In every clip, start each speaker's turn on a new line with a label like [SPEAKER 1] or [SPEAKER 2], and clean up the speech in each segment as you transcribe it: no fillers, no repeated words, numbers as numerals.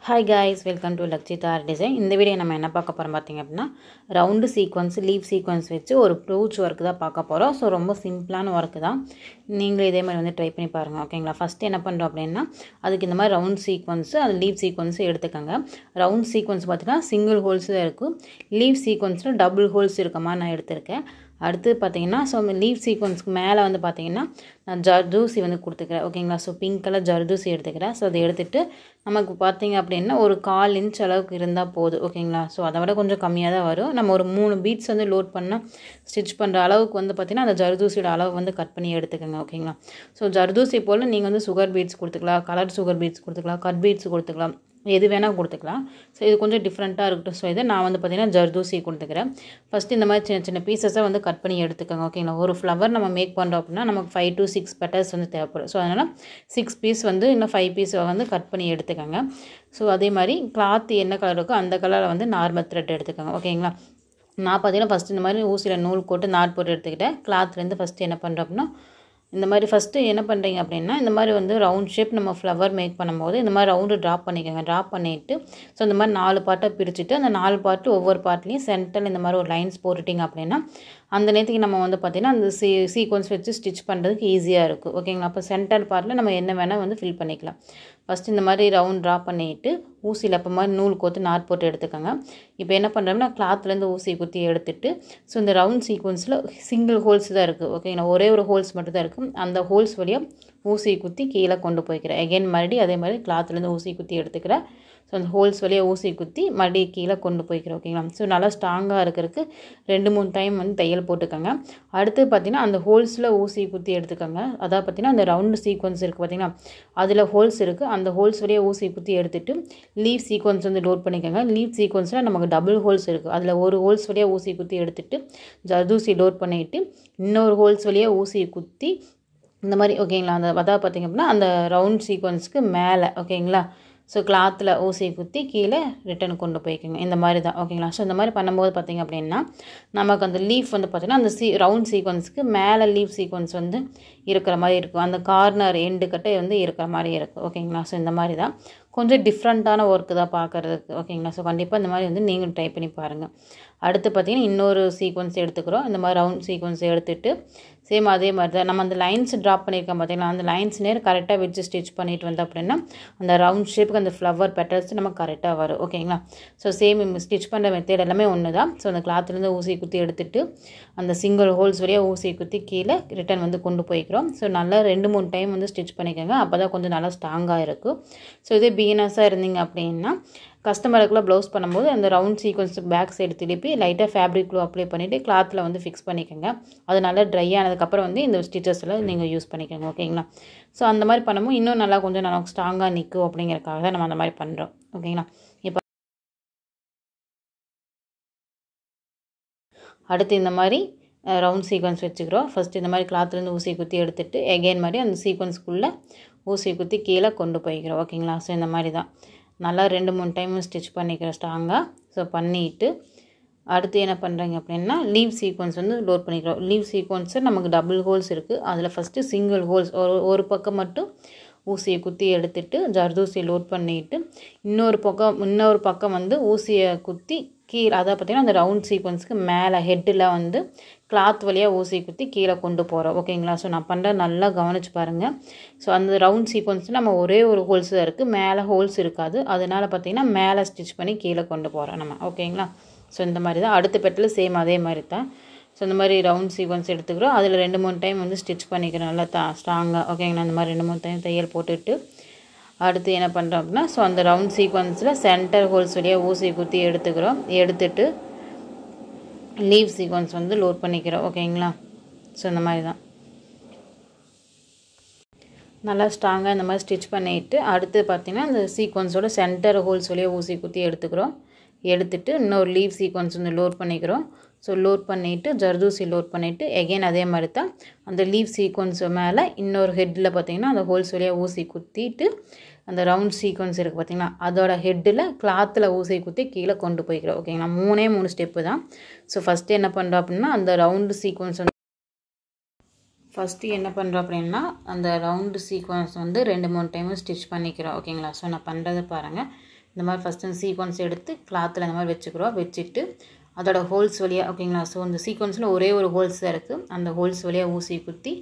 [SPEAKER 1] Hi guys, welcome to Lakshita Art Design. இந்த video நம்ம என்ன பார்க்க போறோம் பாத்தீங்க அப்படினா ரவுண்ட் சீக்வென்ஸ் லீஃப் சீக்வென்ஸ் வச்சு ஒரு ப்ளூச் வர்க் தான் பார்க்க போறோம். சோ ரொம்ப சிம்பிளான வர்க் தான். நீங்க இதே மாதிரி வந்து ட்ரை பண்ணி பாருங்க. ஓகேங்களா? ஃபர்ஸ்ட் என்ன பண்றோம் அப்படினா அதுக்கு இந்த மாதிரி ரவுண்ட் சீக்வென்ஸ் அது லீஃப் சீக்வென்ஸ் எடுத்துக்கங்க. ரவுண்ட் சீக்வென்ஸ் பார்த்தீங்கன்னா சிங்கிள் ஹோல்ஸ் தான் இருக்கு. லீஃப் சீக்வென்ஸ்ல டபுள் ஹோல்ஸ் இருக்கமா நான் எடுத்துர்க்கேன். அடுத்து பாத்தீங்கன்னா சோ லீஃப் சீக்வென்ஸ்க்கு மேல வந்து பாத்தீங்கன்னா நான் ஜர்தோசி வந்து கொடுத்துக்கிறேன். ஓகேங்களா? சோ பிங்க் கலர் ஜர்தோசி எடுத்துக்கிறேன். சோ அதை எடுத்துட்டு நமக்கு பாத்தீங்க அப்படினா ஒரு 1/4 இன்ச் அளவுக்கு இருந்தா போதும். ஓகேங்களா? சோ அதை விட கொஞ்சம் கம்மியா தான் வரும். நம்ம ஒரு 3 பீட்ஸ் வந்து லோட் பண்ணா ஸ்டிட்ச் பண்ற அளவுக்கு வந்து பாத்தீங்கன்னா அந்த ஜர்தோசியோட அளவு வந்து கட் பண்ணி எடுத்துக்கங்க. ஓகேங்களா? சோ ஜர்தோசி போல நீங்க வந்து சுகர் பீட்ஸ் கொடுத்துக்கலாம், கலர் சுகர் பீட்ஸ் கொடுத்துக்கலாம், கட் பீட்ஸ் கொடுத்துக்கலாம். எது வேணா கொடுத்துக்கலாம். சோ இது கொஞ்சம் டிஃபரண்டா இருக்கட்டும். சோ இத நான் வந்து பாத்தீங்கன்னா ஜர்தோசி கொடுத்துக்கிறேன். ஃபர்ஸ்ட் இந்த மாதிரி சின்ன சின்ன பீசஸா வந்து கட் பண்ணி எடுத்துக்கங்க. ஓகேங்களா? ஒரு ஃப்ளவர் நம்ம மேக் பண்றோம் அப்படினா நமக்கு 5 to 6 பெட்டல்ஸ் வந்து தேவைப்படும். சோ அதனால 6 பீஸ் வந்து இல்ல 5 பீஸ் வந்து கட் பண்ணி எடுத்துக்கங்க. சோ அதே மாதிரி கிளாத் என்ன கலர் இருக்கோ அந்த கலர்ல வந்து நார்மல் த்ரெட் எடுத்துக்கங்க. ஓகேங்களா? நான் பாத்தீங்கன்னா ஃபர்ஸ்ட் இந்த மாதிரி ஊசில நூல் போட்டு நாட் போட்டு எடுத்துக்கிட்டேன். கிளாத்ல இருந்து ஃபர்ஸ்ட் என்ன பண்றோம் அப்படினா இந்த மாதிரி ஃபர்ஸ்ட் என்ன பண்றீங்க அப்படினா இந்த மாதிரி வந்து ரவுண்ட் ஷேப் நம்ம ஃப்ளவர் மேக் பண்ணும்போது இந்த மாதிரி ரவுண்ட் டிராப் பண்ணிக்கங்க. டிராப் பண்ணிட்டு சோ இந்த மாதிரி 4 பார்ட்டா பிரிச்சிட்டு அந்த 4 பார்ட் ஒவ்வொரு பார்ட்லயும் சென்டர்ல இந்த மாதிரி ஒரு லைன்ஸ் போட்டுட்டீங்க அப்படினா அந்த நேரத்துக்கு நம்ம வந்து பாத்தீங்கன்னா அந்த சீக்வென்ஸ் வச்சு ஸ்டிட்ச் பண்றதுக்கு ஈஸியா இருக்கும். ஓகேங்களா? அப்ப சென்டர் பார்ட்ல நம்ம என்ன வேணா வந்து ஃபில் பண்ணிக்கலாம். ஃபர்ஸ்ட் இந்த மாதிரி ரவுண்ட் டிராப் பண்ணிட்டு ஊசில அப்ப மாதிரி நூல் கோத்து நாட் போட்டு எடுத்துக்கங்க. இப்போ என்ன பண்றோம்னா கிளாத்ல இருந்து ஊசி குத்தி எடுத்துட்டு சோ இந்த ரவுண்ட் சீக்வென்ஸ்ல சிங்கிள் ஹோல்ஸ் தான் இருக்கு. ஓகேங்களா? ஒரே ஒரு ஹோல்ஸ் மட்டும் தான் இருக்கு. அந்த ஹோல்ஸ் வழியா ஊசி குத்தி கீழ கொண்டு போய்க்கிறேன். அகைன் மறுபடியும் அதே மாதிரி கிளாத்ல இருந்து ஊசி குத்தி எடுத்துக்கிறேன். சோ அந்த ஹோல்ஸ் வழியா ஊசி குத்தி மறுபடியும் கீழ கொண்டு போய்க்கிறேன். ஓகேங்களா? சோ நல்லா ஸ்ட்ராங்கா இருக்குறதுக்கு 2-3 டைம் வந்து தையல் போட்டுக்கங்க. அடுத்து பாத்தீங்கன்னா அந்த ஹோல்ஸ்ல ஊசி குத்தி எடுத்துக்கங்க. அத பாத்தீங்கன்னா அந்த ரவுண்ட் சீக்வென்ஸ் இருக்கு பாத்தீங்களா? அதுல ஹோல்ஸ் இருக்கு. அந்த ஹோல்ஸ் வழியா ஊசி குத்தி எடுத்துட்டு லீஃப் சீக்வென்ஸ் வந்து லோட் பண்ணிக்கங்க. லீஃப் சீக்வென்ஸ்ல நமக்கு டபுள் ஹோல்ஸ் இருக்கு. அதுல ஒரு ஹோல்ஸ் வழியா ஊசி குத்தி எடுத்துட்டு ஜர்தோசி லோட் பண்ணிட்டு இன்னொரு ஹோல்ஸ் வழியா ஊசி குத்தி இந்த மாதிரி ஓகேங்களா? அந்த அத பாத்தீங்க அப்படினா அந்த ரவுண்ட் சீக்வென்ஸ்க்கு மேல ஓகேங்களா? சோ கிளாத்ல ஊசி குத்தி கீழ ரிட்டர்ன் கொண்டு போய்க்கங்க. இந்த மாதிரி தான். ஓகேங்களா? சோ இந்த மாதிரி பண்ணும்போது பாத்தீங்க அப்படினா நமக்கு அந்த லீஃப் வந்து பாத்தீங்கன்னா அந்த ரவுண்ட் சீக்வென்ஸ்க்கு மேல லீஃப் சீக்வென்ஸ் வந்து இருக்கிற மாதிரி இருக்கும். அந்த கார்னர் எண்ட் கட்டை வந்து இருக்கிற மாதிரி இருக்கு. ஓகேங்களா? சோ இந்த மாதிரி தான். கொஞ்சம் டிஃபரண்டான வர்க் தான் பார்க்கிறதுக்கு. ஓகேங்களா? சோ கண்டிப்பா இந்த மாதிரி வந்து நீங்க ட்ரை பண்ணி பாருங்க. அடுத்து பாத்தீங்கன்னா இன்னொரு சீக்வென்ஸ் எடுத்துக்கிறோம். இந்த மாதிரி ரவுண்ட் சீக்வென்ஸ் எடுத்துட்டு சேம் அதே மாதிரி தான் நம்ம அந்த லைன்ஸ் டிராப் பண்ணிருக்கோம் பாத்தீங்களா? அந்த லைன்ஸ் நேர் கரெக்ட்டா வெச்சு ஸ்டிட்ச் பண்ணிட்டு வந்த அப்படினா அந்த ரவுண்ட் ஷேப்க்கு அந்த ஃப்ளவர் பெட்டல்ஸ் நமக்கு கரெக்ட்டா வரும். ஓகேங்களா? சோ சேம் ஸ்டிட்ச் பண்ற மெத்தட் எல்லாமே ஒண்ணுதான். சோ அந்த கிளாத்ல இருந்து ஊசி குத்தி எடுத்துட்டு அந்த சிங்கிள் ஹோல்ஸ் வழியா ஊசி குத்தி கீழ ரிட்டர்ன் வந்து கொண்டு போய்க்கிறோம். சோ நல்லா 2-3 டைம் வந்து ஸ்டிட்ச் பண்ணிக்கங்க. அப்பதான் கொஞ்சம் நல்லா ஸ்ட்ராங்கா இருக்கும். சோ இதே பிகினர்ஸா இருந்தீங்க அப்படினா கஸ்டமருக்குள்ள ப்ளவுஸ் பண்ணும்போது அந்த ரவுண்ட் சீக்வென்ஸ் பேக் சைடு திருப்பி லைட்டா ஃபேப்ரிக் க்ளூ அப்ளை பண்ணிட்டு கிளாத்ல வந்து ஃபிக்ஸ் பண்ணிக்கங்க. அது நல்லா ட்ரை ஆனதுக்கு அப்புறம் வந்து இந்த ஸ்டிச்சஸ்ல நீங்க யூஸ் பண்ணிக்கங்க. ஓகேங்களா? சோ அந்த மாதிரி பண்ணும்போது இன்னும் நல்லா கொஞ்சம் நல்லா ஸ்ட்ராங்கா நிக்கும் அப்படிங்கறதுக்காக தான் நம்ம அந்த மாதிரி பண்றோம். ஓகேங்களா? இப்போ அடுத்து இந்த மாதிரி ரவுண்ட் சீக்வென்ஸ் வெச்சுக்கிறோம். ஃபர்ஸ்ட் இந்த மாதிரி கிளாத்ல இருந்து ஊசி குத்தி எடுத்துட்டு அகைன் மாதிரி அந்த சீக்வென்ஸ்க்குள்ள ஊசி குத்தி கீழ கொண்டு போய்க்கிறோம். ஓகேங்களா? சோ இந்த மாதிரி தான். நல்லா 2-3 டைம் ஸ்டிட்ச் பண்ணிக்கிறேன் ஸ்ட்ராங்கா. சோ பண்ணிட்டு அடுத்து என்ன பண்றீங்க அப்படினா லீஃப் சீக்வென்ஸ் வந்து லோட் பண்ணிக்கிறோம். லீஃப் சீக்வென்ஸ்ல நமக்கு டபுள் ஹோல்ஸ் இருக்கு. அதுல ஃபர்ஸ்ட் சிங்கிள் ஹோல்ஸ் ஒரு பக்கம் மட்டும் ஊசியை குத்தி எடுத்துட்டு ஜர்தோசி லோட் பண்ணிட்டு இன்னொரு பக்கம் வந்து ஊசியை குத்தி கீழ அத பாத்தீங்கன்னா அந்த ரவுண்ட் சீக்வென்ஸ்க்கு மேல ஹெட்ல வந்து கிளாத் வழியா ஊசி குத்தி கீழ கொண்டு போறோம். ஓகேங்களா? சோ நான் பண்ற நல்லா கவனிச்சு பாருங்க. சோ அந்த ரவுண்ட் சீக்வென்ஸ்ல நம்ம ஒரே ஒரு ஹோல்ஸ் தான் இருக்கு. மேல ஹோல்ஸ் இருக்காது. அதனால பாத்தீங்கன்னா மேல ஸ்டிட்ச் பண்ணி கீழ கொண்டு போறோம் நம்ம. ஓகேங்களா? சோ இந்த மாதிரி தான். அடுத்த பெட்டல் சேம் அதே மாதிரி தான். சோ இந்த மாதிரி ரவுண்ட் சீக்வென்ஸ் எடுத்துக்கிறோம். அதுல 2-3 டைம் வந்து ஸ்டிட்ச் பண்ணிக்கிறோம் நல்லா ஸ்ட்ராங்கா. ஓகேங்களா? இந்த மாதிரி 2-3 டைம் தையல் போட்டுட்டு அடுத்து என்ன பண்றோம் அப்படினா சோ அந்த ரவுண்ட் சீக்வென்ஸ்ல சென்டர் ஹோல்ஸ் வழியா ஊசி குத்தி எடுத்துக்கிறோம். எடுத்துட்டு லீஃப் சீக்வென்ஸ் வந்து லோட் பண்ணிக்கிறோம். ஓகேங்களா? சோ இந்த மாதிரி தான். நல்லா ஸ்ட்ராங்கா இந்த மாதிரி ஸ்டிட்ச் பண்ணிட்டு அடுத்து பாத்தீங்கன்னா அந்த சீக்வென்ஸோட சென்டர் ஹோல்ஸ் வழியா ஊசி குத்தி எடுத்துக்கிறோம். எடுத்துட்டு இன்னொரு லீஃப் சீக்வென்ஸ் வந்து லோட் பண்ணிக்கிறோம். சோ லோட் பண்ணிட்டு ஜர்தோசி லோட் பண்ணிட்டு அகைன் அதே மாதிரி தான் அந்த லீஃப் சீக்வென்ஸ் மேல இன்னொரு ஹெட்ல பாத்தீங்கன்னா அந்த ஹோல்ஸ் வழியா ஊசி குத்திட்டு அந்த ரவுண்ட் சீக்வென்ஸ் இருக்கு பாத்தீங்களா? அதோட ஹெட்ல கிளாத்ல ஊசி குத்தி கீழ கொண்டு போய்க்கிறோம். ஓகேங்களா? 3 ஸ்டெப் தான். சோ ஃபர்ஸ்ட் என்ன பண்றோம் அப்படினா அந்த ரவுண்ட் சீக்வென்ஸ் ஃபர்ஸ்ட் என்ன பண்றோம் அப்படினா அந்த ரவுண்ட் சீக்வென்ஸ் வந்து 2-3 டைம் ஸ்டிட்ச் பண்ணிக்கிறோம். ஓகேங்களா? சோ நான் பண்றத பாருங்க. இந்த மாதிரி ஃபஸ்ட்டு சீக்வன்ஸ் எடுத்து கிளாத்தில் இந்த மாதிரி வச்சுக்கிறோம். வச்சுட்டு அதோட ஹோல்ஸ் வழியாக ஓகேங்களா. ஸோ இந்த சீக்வன்ஸில் ஒரே ஒரு ஹோல்ஸ் தான் இருக்குது. அந்த ஹோல்ஸ் வழியாக ஊசி குத்தி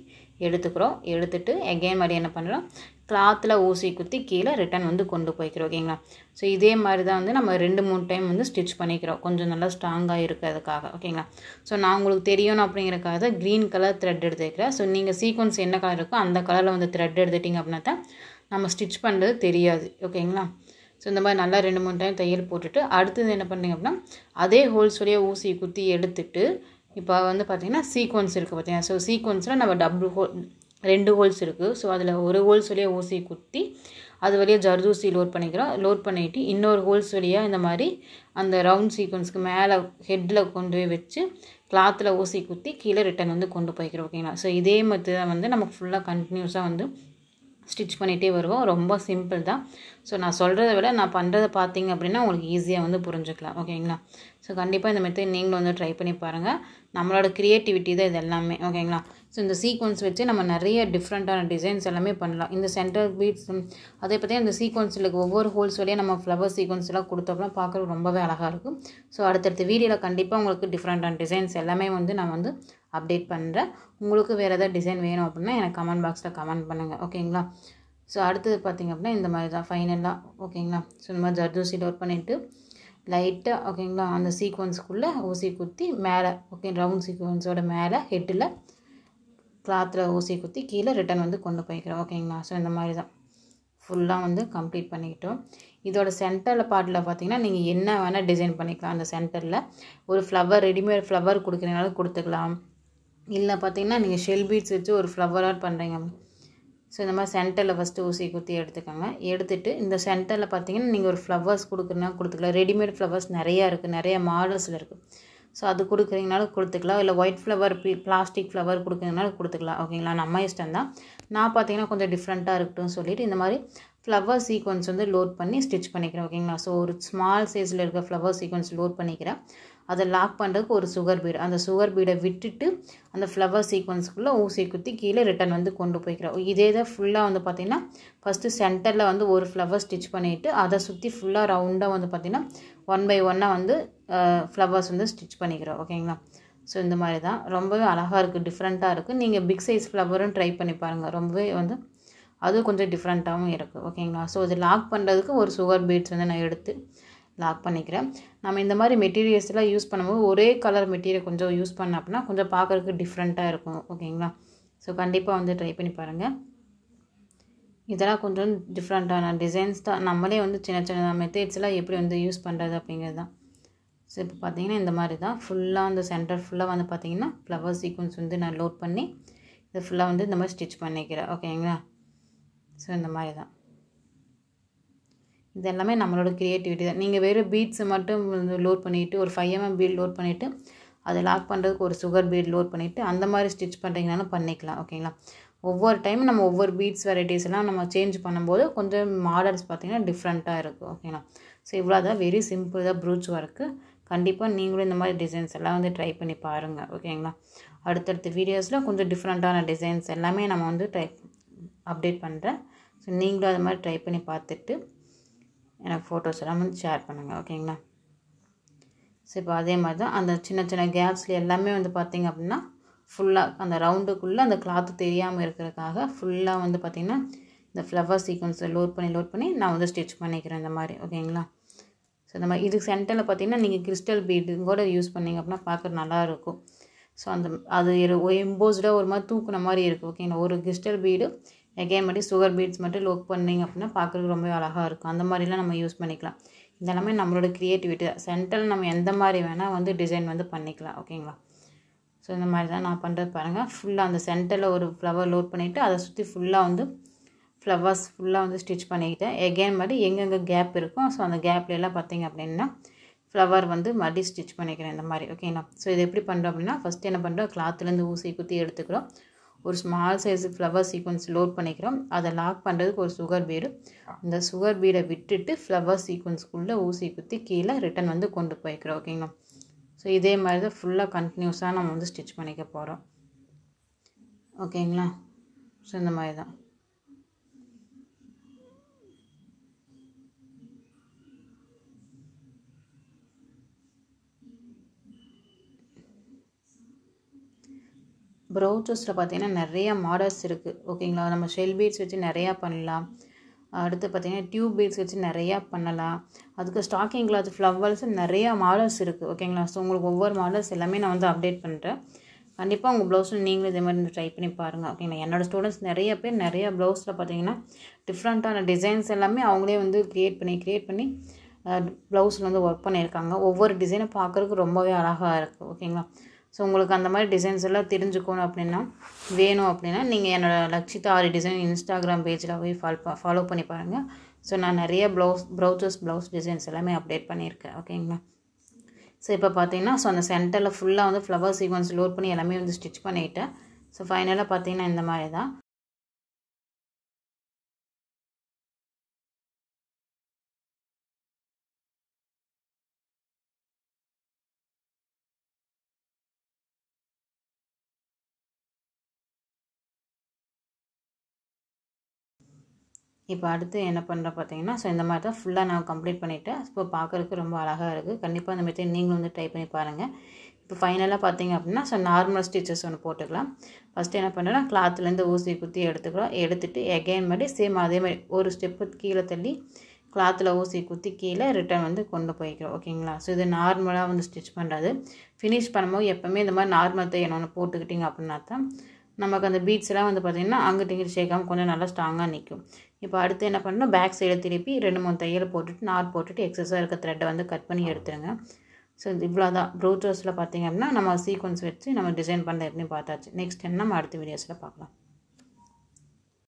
[SPEAKER 1] எடுத்துக்கிறோம். எடுத்துட்டு எகெயின் மாதிரி என்ன பண்ணுறோம், கிளாத்தில் ஊசி குத்தி கீழே ரிட்டன் வந்து கொண்டு போய்க்கிறோம். ஓகேங்களா. ஸோ இதே மாதிரி தான் வந்து நம்ம 2-3 டைம் வந்து ஸ்டிச் பண்ணிக்கிறோம், கொஞ்சம் நல்லா ஸ்ட்ராங்காக இருக்கிறதுக்காக. ஓகேங்களா. ஸோ நான் உங்களுக்கு தெரியணும் அப்படிங்கிறக்காக தான் க்ரீன் கலர் த்ரெட் எடுத்துக்கிறேன். ஸோ நீங்கள் சீக்வன்ஸ் என்ன கலர் இருக்கோ அந்த கலரில் வந்து த்ரெட் எடுத்துட்டிங்க அப்படின்னா தான் நம்ம ஸ்டிச் பண்ணுறது தெரியாது. ஓகேங்களா. ஸோ இந்த மாதிரி நல்லா 2-3 டைம் தையல் போட்டுட்டு அடுத்தது என்ன பண்ணுறீங்க அப்படின்னா அதே ஹோல்ஸ் வழியாக ஊசி குத்தி எடுத்துட்டு இப்போ வந்து பார்த்திங்கன்னா சீக்வன்ஸ் இருக்குது பார்த்தீங்கன்னா. ஸோ சீக்வன்ஸில் நம்ம 2 ஹோல்ஸ் இருக்குது. ஸோ அதில் ஒரு ஹோல்ஸ் வழியாக ஊசி குத்தி அது வழியாக ஜர்தூசி லோட் பண்ணிக்கிறோம். லோட் பண்ணிவிட்டு இன்னொரு ஹோல்ஸ் வழியாக இந்த மாதிரி அந்த ரவுண்ட் சீக்வன்ஸ்க்கு மேலே ஹெட்டில் கொண்டு போய் வச்சு கிளாத்தில் ஊசி குத்தி கீழே ரிட்டன் வந்து கொண்டு போய்க்கிறோம். ஓகேங்களா. ஸோ இதே மெத்தட் வந்து நமக்கு ஃபுல்லாக கண்டினியூஸாக வந்து ஸ்டிச் பண்ணிகிட்டே வருவோம். ரொம்ப சிம்பிள் தான். ஸோ நான் சொல்கிறத விட நான் பண்ணுறதை பார்த்தீங்க அப்படின்னா உங்களுக்கு ஈஸியாக வந்து புரிஞ்சுக்கலாம். ஓகேங்களா. ஸோ கண்டிப்பாக இந்த மெத்தட் நீங்களும் வந்து ட்ரை பண்ணி பாருங்கள். நம்மளோட க்ரியேட்டிவிட்டி தான் இது எல்லாமே. ஓகேங்களா. ஸோ இந்த சீக்வன்ஸ் வச்சு நம்ம நிறைய டிஃப்ரெண்ட்டான டிசைன்ஸ் எல்லாமே பண்ணலாம். இந்த சென்டர் பீட்ஸ் அதே பற்றி இந்த சீக்வன்ஸில் ஒவ்வொரு ஹோல்ஸ் வழியாக நம்ம ஃப்ளவர் சீக்வன்ஸ் எல்லாம் கொடுத்தோம்னா பார்க்குறது ரொம்பவே அழகாக இருக்கும். ஸோ அடுத்தடுத்த வீடியோவில் கண்டிப்பாக உங்களுக்கு டிஃப்ரெண்ட்டான டிசைன்ஸ் எல்லாமே வந்து நான் வந்து அப்டேட் பண்ணுறேன். உங்களுக்கு வேறு ஏதாவது டிசைன் வேணும் அப்படின்னா எனக்கு கமெண்ட் பாக்ஸில் கமெண்ட் பண்ணுங்கள். ஓகேங்களா. ஸோ அடுத்தது பார்த்திங்க அப்படின்னா இந்த மாதிரி தான் ஃபைனலாக. ஓகேங்களா. ஸோ இந்த மாதிரி ஜர்தூசி லோட் பண்ணிவிட்டு லைட்டாக ஓகேங்களா அந்த சீக்வன்ஸுக்குள்ளே ஊசி குத்தி மேலே ஓகே ரவுண்ட் சீக்வன்ஸோட மேலே ஹெட்டில் கிளாத்தில் ஊசி குத்தி கீழே ரிட்டன் வந்து கொண்டு போய்க்கிறோம். ஓகேங்களா. ஸோ இந்த மாதிரி தான் ஃபுல்லாக வந்து கம்ப்ளீட் பண்ணிக்கிட்டோம். இதோட சென்டரில் பார்ட்டில் பார்த்திங்கன்னா நீங்கள் என்ன வேணால் டிசைன் பண்ணிக்கலாம். அந்த சென்டரில் ஒரு ஃப்ளவர் ரெடிமேட் ஃப்ளவர் கொடுக்குறதுனால கொடுத்துக்கலாம். இல்லை பார்த்திங்கன்னா நீங்கள் ஷெல் பீட்ஸ் வச்சு ஒரு ஃப்ளவர் ஆட் பண்ணுறீங்க. ஸோ இந்த மாதிரி சென்டரில் ஃபஸ்ட்டு ஊசி குத்தி எடுத்துக்கோங்க. எடுத்துகிட்டு இந்த சென்டரில் பார்த்திங்கன்னா நீங்கள் ஒரு ஃப்ளவர்ஸ் கொடுக்குறதுனா கொடுத்துக்கலாம். ரெடிமேட் ஃப்ளவர்ஸ் நிறையா இருக்குது, நிறைய மாடல்ஸில் இருக்குது. ஸோ அது கொடுக்குறீங்கனாலும் கொடுத்துக்கலாம். இல்லை ஒயிட் ஃப்ளவர் பிளாஸ்டிக் ஃப்ளவர் கொடுக்குறதுனாலும் கொடுத்துக்கலாம். ஓகேங்களா. நம்ம இஷ்டம் தான். நான் பார்த்திங்கன்னா கொஞ்சம் டிஃப்ரெண்ட்டாக இருக்கட்டும்னு சொல்லிவிட்டு இந்த மாதிரி ஃப்ளவர் சீக்வன்ஸ் வந்து லோட் பண்ணி ஸ்டிச் பண்ணிக்கிறேன். ஓகேங்களா. ஸோ ஒரு ஸ்மால் சைஸில் இருக்க ஃப்ளவர் சீக்வன்ஸ் லோட் பண்ணிக்கிறேன். அதை லாக் பண்ணுறதுக்கு ஒரு சுகர் பீடு, அந்த சுகர் பீடை விட்டுட்டு அந்த ஃப்ளவர் சீக்வன்ஸுக்குள்ளே ஊசி குத்தி கீழே ரிட்டன் வந்து கொண்டு போய்க்கிறோம். இதே தான் ஃபுல்லாக வந்து பார்த்திங்கன்னா ஃபஸ்ட்டு சென்டரில் வந்து ஒரு ஃப்ளவர் ஸ்டிச் பண்ணிவிட்டு அதை சுற்றி ஃபுல்லாக ரவுண்டாக வந்து பார்த்திங்கன்னா 1 by 1 வந்து ஃப்ளவர்ஸ் வந்து ஸ்டிச் பண்ணிக்கிறோம். ஓகேங்களா. ஸோ இந்த மாதிரி தான் ரொம்பவே அழகாக இருக்குது, டிஃப்ரெண்ட்டாக இருக்குது. நீங்கள் பிக் சைஸ் ஃப்ளவரும் ட்ரை பண்ணி பாருங்கள். ரொம்பவே வந்து அதுவும் கொஞ்சம் டிஃப்ரெண்ட்டாகவும் இருக்குது. ஓகேங்களா. ஸோ இது லாக் பண்ணுறதுக்கு ஒரு சுகர் பீட்ஸ் வந்து நான் எடுத்து லாக் பண்ணிக்கிறேன். நம்ம இந்த மாதிரி மெட்டீரியல்ஸ்லாம் யூஸ் பண்ணும்போது ஒரே கலர் மெட்டீரியல் கொஞ்சம் யூஸ் பண்ண அப்படின்னா கொஞ்சம் பார்க்குறதுக்கு டிஃப்ரெண்ட்டாக இருக்கும். ஓகேங்களா. ஸோ கண்டிப்பாக வந்து ட்ரை பண்ணி பாருங்கள். இதெல்லாம் கொஞ்சம் டிஃப்ரெண்ட்டான டிசைன்ஸ் தான். நம்மளே வந்து சின்ன சின்ன மெத்தட்ஸ்லாம் எப்படி வந்து யூஸ் பண்ணுறது அப்படிங்கிறது தான். ஸோ இப்போ பார்த்தீங்கன்னா இந்த மாதிரி தான் ஃபுல்லாக அந்த சென்டர் ஃபுல்லாக வந்து பார்த்திங்கன்னா ஃப்ளவர் சீக்வன்ஸ் வந்து நான் லோட் பண்ணி இதை ஃபுல்லாக வந்து இந்த மாதிரி ஸ்டிச் பண்ணிக்கிறேன். ஓகேங்களா. ஸோ இந்த மாதிரி தான் இது எல்லாமே நம்மளோட க்ரியேட்டிவிட்டி தான். நீங்கள் வேறு பீட்ஸை மட்டும் லோட் பண்ணிவிட்டு ஒரு 5 mm பீட் லோட் பண்ணிவிட்டு அதை லாக் பண்ணுறதுக்கு ஒரு சுகர் பீட் லோட் பண்ணிவிட்டு அந்த மாதிரி ஸ்டிச் பண்ணுறீங்கனாலும் பண்ணிக்கலாம். ஓகேங்களா. ஒவ்வொரு டைம் நம்ம ஒவ்வொரு பீட்ஸ் வெரைட்டிஸ் எல்லாம் நம்ம சேஞ்ச் பண்ணும்போது கொஞ்சம் மாடல்ஸ் பார்த்திங்கன்னா டிஃப்ரெண்ட்டாக இருக்கும். ஓகேங்களா. ஸோ இவ்வளோ தான், வெரி சிம்பிள் தான் ப்ரூச் ஒர்க்கு. கண்டிப்பாக நீங்களும் இந்த மாதிரி டிசைன்ஸ் எல்லாம் வந்து ட்ரை பண்ணி பாருங்கள். ஓகேங்களா. அடுத்தடுத்த வீடியோஸில் கொஞ்சம் டிஃப்ரெண்ட்டான டிசைன்ஸ் எல்லாமே நம்ம வந்து அப்டேட் பண்ணுறேன். ஸோ நீங்களும் அது மாதிரி ட்ரை பண்ணி பார்த்துட்டு எனக்கு ஃபோட்டோஸ் எல்லாம் வந்து ஷேர் பண்ணுங்கள். ஓகேங்களா. ஸோ இப்போ அதே மாதிரி தான் அந்த சின்ன சின்ன கேப்ஸில் எல்லாமே வந்து பார்த்திங்க அப்படின்னா ஃபுல்லாக அந்த ரவுண்டுக்குள்ளே அந்த கிளாத்து தெரியாமல் இருக்கிறதுக்காக ஃபுல்லாக வந்து பார்த்திங்கன்னா இந்த ஃப்ளவர் சீக்வன்ஸை லோட் பண்ணி நான் வந்து ஸ்டிச் பண்ணிக்கிறேன் இந்த மாதிரி. ஓகேங்களா. ஸோ இந்த மாதிரி இது சென்டரில் பார்த்திங்கன்னா நீங்கள் கிறிஸ்டல் பீடு கூட யூஸ் பண்ணிங்க அப்படின்னா பார்க்க நல்லாயிருக்கும். ஸோ அந்த அது எம்போஸ்டாக ஒரு மாதிரி தூக்குன மாதிரி இருக்குது. ஓகேங்களா. ஒரு கிறிஸ்டல் பீடு எகெயின் மட்டும் சுகர் பீட்ஸ் மட்டும் லோக் பண்ணிங்க அப்படின்னா பார்க்குறதுக்கு ரொம்ப அழகாக இருக்கும். அந்த மாதிரிலாம் நம்ம யூஸ் பண்ணிக்கலாம். இதெல்லாமே நம்மளோட க்ரியேட்டிவிட்டி தான். சென்டரில் நம்ம எந்த மாதிரி வேணால் வந்து டிசைன் வந்து பண்ணிக்கலாம். ஓகேங்களா. ஸோ இந்த மாதிரி தான் நான் பண்ணுறது பாருங்கள். ஃபுல்லாக அந்த சென்டரில் ஒரு ஃப்ளவர் லோட் பண்ணிவிட்டு அதை சுற்றி ஃபுல்லாக வந்து ஃப்ளவர்ஸ் ஃபுல்லாக வந்து ஸ்டிச் பண்ணிக்கிட்டேன். எகெயின் மாதிரி எங்கெங்கே கேப் இருக்கும் ஸோ அந்த கேப்லாம் பார்த்திங்க அப்படின்னா ஃப்ளவர் வந்து மறுபடியும் ஸ்டிச் பண்ணிக்கிறேன் இந்த மாதிரி. ஓகேங்களா. ஸோ இது எப்படி பண்ணுறோம் அப்படின்னா ஃபஸ்ட்டு என்ன பண்ணுறோம், கிளாத்துலேருந்து ஊசி குத்தி எடுத்துக்கிறோம். ஒரு small size flower sequence load பண்ணிக்கிறோம். அதை லாக் பண்ணுறதுக்கு ஒரு சுகர் பீடு, அந்த சுகர் பீடை விட்டுட்டு ஃப்ளவர் சீக்வன்ஸ்க்குள்ளே ஊசி குத்தி கீழே ரிட்டன் வந்து கொண்டு போய்க்கிறோம். ஓகேங்களா. ஸோ இதே மாதிரி தான் ஃபுல்லாக கண்டினியூஸாக நம்ம வந்து ஸ்டிச் பண்ணிக்க போகிறோம். ஓகேங்களா. ஸோ இந்த மாதிரி தான். ப்ரௌச்சஸில் பார்த்தீங்கன்னா நிறைய மாடல்ஸ் இருக்குது ஓகேங்களா. நம்ம ஷெல் பீட்ஸ் வச்சு நிறையா பண்ணலாம். அடுத்து பார்த்தீங்கன்னா டியூப் பீட்ஸ் வச்சு நிறையா பண்ணலாம். அதுக்கு ஸ்டாக்கிங் கிளாத் ஃப்ளவர்ஸ் நிறையா மாடல்ஸ் இருக்குது ஓகேங்களா. ஸோ உங்களுக்கு ஒவ்வொரு மாடல்ஸ் எல்லாமே நான் வந்து அப்டேட் பண்ணுறேன். கண்டிப்பாக உங்கள் ப்ளவுஸில் நீங்களும் இதே மாதிரி ட்ரை பண்ணி பாருங்கள் ஓகேங்களா. என்னோடய ஸ்டூடெண்ட்ஸ் நிறைய பேர் நிறைய ப்ளவுஸில் பார்த்தீங்கன்னா டிஃப்ரெண்ட்டான டிசைன்ஸ் எல்லாமே அவங்களே வந்து க்ரியேட் பண்ணி ப்ளவுஸில் வந்து ஒர்க் பண்ணியிருக்காங்க. ஒவ்வொரு டிசைனை பார்க்குறதுக்கு ரொம்பவே அழகாக இருக்குது ஓகேங்களா. ஸோ உங்களுக்கு அந்த மாதிரி டிசைன்ஸ் எல்லாம் தெரிஞ்சுக்கணும் அப்படின்னா வேணும் அப்படின்னா நீங்கள் என்னோடய லக்ஷிதா ஆரி டிசைன் இன்ஸ்டாகிராம் பேஜில் போய் ஃபாலோ பண்ணி பாருங்கள். ஸோ நான் நிறைய ப்ளவுஸ் டிசைன்ஸ் எல்லாமே அப்டேட் பண்ணியிருக்கேன் ஓகேங்களா. ஸோ இப்போ பார்த்தீங்கன்னா அந்த சென்டரில் ஃபுல்லாக வந்து ஃப்ளவர் சீக்வன்ஸ் லோட் பண்ணி எல்லாமே வந்து ஸ்டிச் பண்ணிவிட்டேன். ஸோ ஃபைனலாக பார்த்தீங்கன்னா இந்த மாதிரி தான். இப்போ அடுத்து என்ன பண்ணுறேன் பார்த்தீங்கன்னா இந்த மாதிரி தான் ஃபுல்லாக நான் கம்ப்ளீட் பண்ணிவிட்டேன். இப்போ பார்க்குறதுக்கு ரொம்ப அழகாக இருக்குது. கண்டிப்பாக அந்த மெத்தட் நீங்களும் வந்து ட்ரை பண்ணி பாருங்கள். இப்போ ஃபைனலாக பார்த்தீங்க அப்படின்னா நார்மல் ஸ்டிச்சஸ் ஒன்று போட்டுக்கலாம். ஃபஸ்ட்டு என்ன பண்ணுறேன்னா கிளாத்துலேருந்து ஊசி குத்தி எடுத்துகிட்டு எகைன் மாதிரி சேம் அதே மாதிரி ஒரு ஸ்டெப்பு கீழே தள்ளி கிளாத்தில் ஊசி குத்தி கீழே ரிட்டன் வந்து கொண்டு போய்க்கிறோம் ஓகேங்களா. ஸோ இது நார்மலாக வந்து ஸ்டிச் பண்ணுறது. ஃபினிஷ் பண்ணும்போது எப்போவுமே இந்த மாதிரி நார்மல் தையல் ஒன்று போட்டுக்கிட்டிங்க அப்படின்னா தான் நமக்கு அந்த பீட்ஸ் எல்லாம் வந்து பார்த்திங்கன்னா அங்கிட்டு இங்கிட்டு சேர்க்காமல் கொஞ்சம் நல்லா ஸ்ட்ராங்காக நிற்கும். இப்போ அடுத்து என்ன பண்ணணும், பேக் சைடை திருப்பி 2-3 தையல் போட்டுட்டு நாட் போட்டுட்டு எக்ஸஸாக இருக்க த்ரெட்டை வந்து கட் பண்ணி எடுத்துருங்க. ஸோ இவ்வளோ தான். ப்ரௌச்சஸில் பார்த்திங்க அப்படின்னா நம்ம சீக்வன்ஸ் வச்சு நம்ம டிசைன் பண்ணுறது எப்படின்னு பார்த்தாச்சு. நெக்ஸ்ட் என்ன நம்ம அடுத்த வீடியோஸில் பார்க்கலாம்.